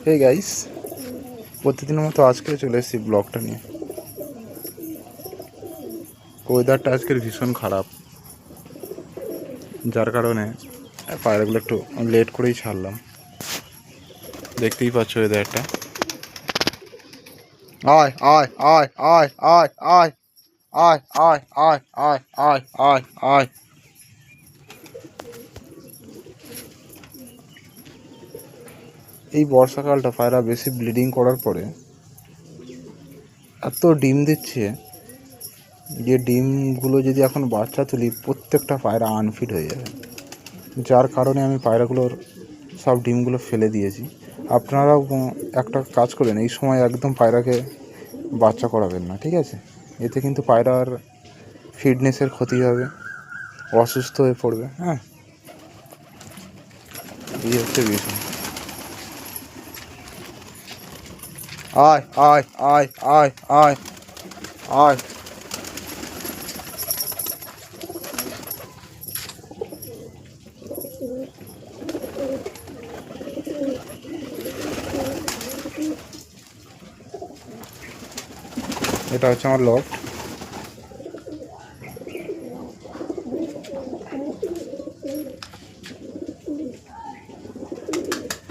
Hey guys, প্রতিদিনের মতো আজকেও চলে এসেছি ব্লগটা নিয়ে। ওয়েদারটা আজকের ভীষণ খারাপ, যার কারণে পায়রাগুলো একটু লেট করেই ছাড়লাম। দেখতেই পাচ্ছ ওয়েদারটা। আয় আয় আয় আয় আয় আয় আয় আয় আয় আয় আয় আয় আয়। এই বর্ষাকালটা পায়রা বেশি ব্লিডিং করার পরে এত ডিম দিচ্ছে যে ডিমগুলো যদি এখন বাচ্চা তুলি প্রত্যেকটা পায়রা আনফিট হয়ে যাবে, যার কারণে আমি পায়রাগুলোর সব ডিমগুলো ফেলে দিয়েছি। আপনারাও একটা কাজ করবেন, এই সময় একদম পায়রাকে বাচ্চা করাবেন না, ঠিক আছে? এতে কিন্তু পায়রার ফিটনেসের ক্ষতি হবে, অসুস্থ হয়ে পড়বে। হ্যাঁ, এই হচ্ছে বিষয়। আয় আয় আয় আয় আয় আয়। এটা হচ্ছে আমার লফট।